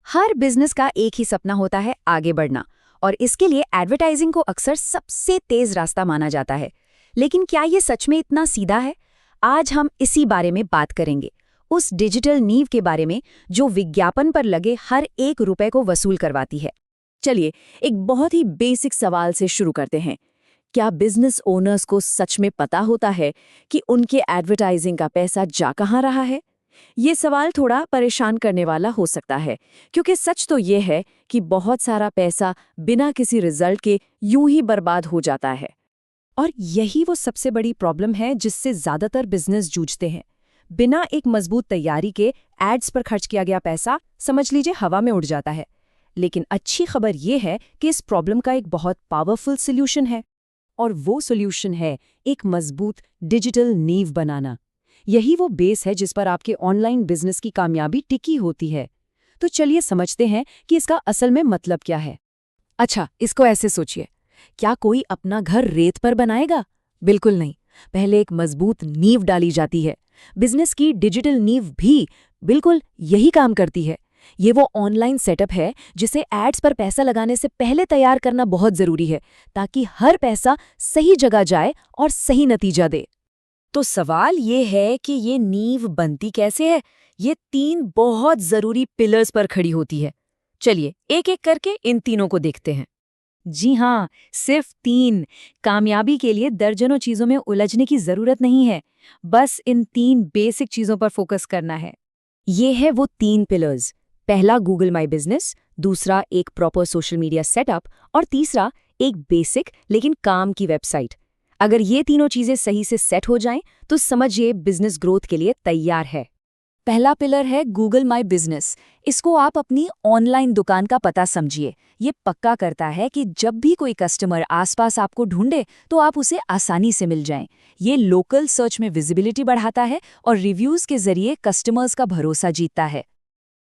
हर business का एक ही सपना होता है, आगे बढ़ना। और इसके लिए एडवर्टाइजिंग को अक्सर सबसे तेज रास्ता माना जाता है। लेकिन क्या ये सच में इतना सीधा है? आज हम इसी बारे में बात करेंगे, उस डिजिटल नींव के बारे में जो विज्ञापन पर लगे हर एक रुपए को वसूल करवाती है। चलिए, एक बहुत ही बेसिक सवाल से शुरू करते हैं। क्या बिजनेस ओनर्स को सच में पता होता है कि उनके एडवर्टाइजिंग का पैसा जा कहाँ रहा है? ये सवाल थोड़ा परेशान करने वाला हो सकता है, क्योंकि सच तो ये है कि बहुत सारा पैसा बिना किसी रिजल्ट के यूं ही बर्बाद हो जाता है। और यही वो सबसे बड़ी प्रॉब्लम है जिससे ज्यादातर बिजनेस जूझते हैं। बिना एक मजबूत तैयारी के एड्स पर खर्च किया गया पैसा, समझ लीजिए, हवा में उड़ जाता है। लेकिन अच्छी खबर ये है कि इस प्रॉब्लम का एक बहुत पावरफुल सॉल्यूशन है। और वो सॉल्यूशन है एक मजबूत डिजिटल नींव बनाना। यही वो बेस है जिस पर आपके ऑनलाइन बिजनेस की कामयाबी टिकी होती है। तो चलिए समझते हैं कि इसका असल में मतलब क्या है। अच्छा, इसको ऐसे सोचिए, क्या कोई अपना घर रेत पर बनाएगा? बिल्कुल नहीं। पहले एक मजबूत नींव डाली जाती है। बिजनेस की डिजिटल नींव भी बिल्कुल यही काम करती है। ये वो ऑनलाइन सेटअप है जिसे एड्स पर पैसा लगाने से पहले तैयार करना बहुत जरूरी है, ताकि हर पैसा सही जगह जाए और सही नतीजा दे। तो सवाल ये है कि ये नींव बनती कैसे है? ये 3 बहुत जरूरी पिलर्स पर खड़ी होती है। चलिए एक एक करके इन तीनों को देखते हैं। जी हाँ, सिर्फ 3। कामयाबी के लिए दर्जनों चीजों में उलझने की जरूरत नहीं है। बस इन 3 बेसिक चीजों पर फोकस करना है। ये है वो 3 पिलर्स। पहला गूगल माई बिजनेस, दूसरा एक प्रॉपर सोशल मीडिया सेटअप और तीसरा एक बेसिक लेकिन काम की वेबसाइट। अगर ये तीनों चीजें सही से सेट हो जाएं, तो समझिए बिजनेस ग्रोथ के लिए तैयार है। पहला पिलर है गूगल माई बिजनेस। इसको आप अपनी ऑनलाइन दुकान का पता समझिए। ये पक्का करता है कि जब भी कोई कस्टमर आसपास आपको ढूंढे तो आप उसे आसानी से मिल जाएं। ये लोकल सर्च में विजिबिलिटी बढ़ाता है और रिव्यूज के जरिए कस्टमर्स का भरोसा जीतता है।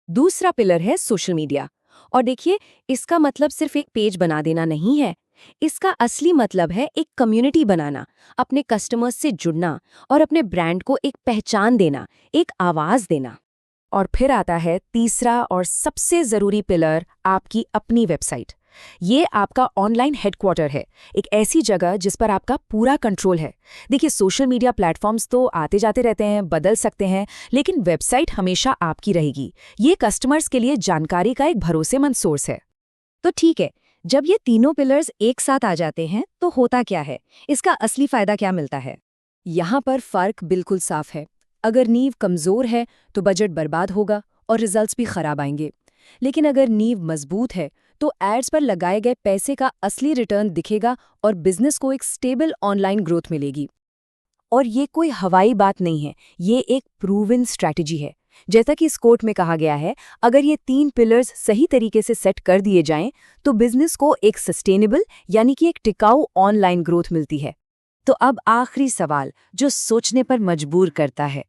दूसरा पिलर है सोशल मीडिया। और देखिए, इसका मतलब सिर्फ एक पेज बना देना नहीं है। इसका असली मतलब है एक कम्युनिटी बनाना, अपने कस्टमर्स से जुड़ना और अपने ब्रांड को एक पहचान देना, एक आवाज देना। और फिर आता है तीसरा और सबसे जरूरी पिलर, आपकी अपनी वेबसाइट। ये आपका ऑनलाइन हेडक्वार्टर है, एक ऐसी जगह जिस पर आपका पूरा कंट्रोल है। देखिए, सोशल मीडिया प्लेटफॉर्म्स तो आते जाते रहते हैं, बदल सकते हैं, लेकिन वेबसाइट हमेशा आपकी रहेगी। ये कस्टमर्स के लिए जानकारी का एक भरोसेमंद सोर्स है। तो ठीक है, जब ये तीनों पिलर्स एक साथ आ जाते हैं तो होता क्या है? इसका असली फायदा क्या मिलता है? यहाँ पर फर्क बिल्कुल साफ है। अगर नींव कमजोर है तो बजट बर्बाद होगा और रिजल्ट्स भी खराब आएंगे। लेकिन अगर नींव मजबूत है तो एड्स पर लगाए गए पैसे का असली रिटर्न दिखेगा और बिजनेस को एक स्टेबल ऑनलाइन ग्रोथ मिलेगी। और ये कोई हवाई बात नहीं है, ये एक प्रूवन स्ट्रैटेजी है। जैसा कि इस कोट में कहा गया है, अगर ये 3 पिलर्स सही तरीके से सेट कर दिए जाएं, तो बिजनेस को एक सस्टेनेबल यानी कि एक टिकाऊ ऑनलाइन ग्रोथ मिलती है। तो अब आखिरी सवाल जो सोचने पर मजबूर करता है,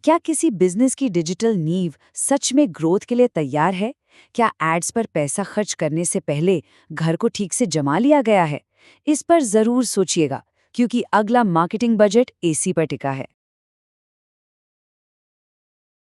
क्या किसी बिजनेस की डिजिटल नींव सच में ग्रोथ के लिए तैयार है? क्या एड्स पर पैसा खर्च करने से पहले घर को ठीक से जमा लिया गया है? इस पर जरूर सोचिएगा, क्योंकि अगला मार्केटिंग बजट इसी पर टिका है।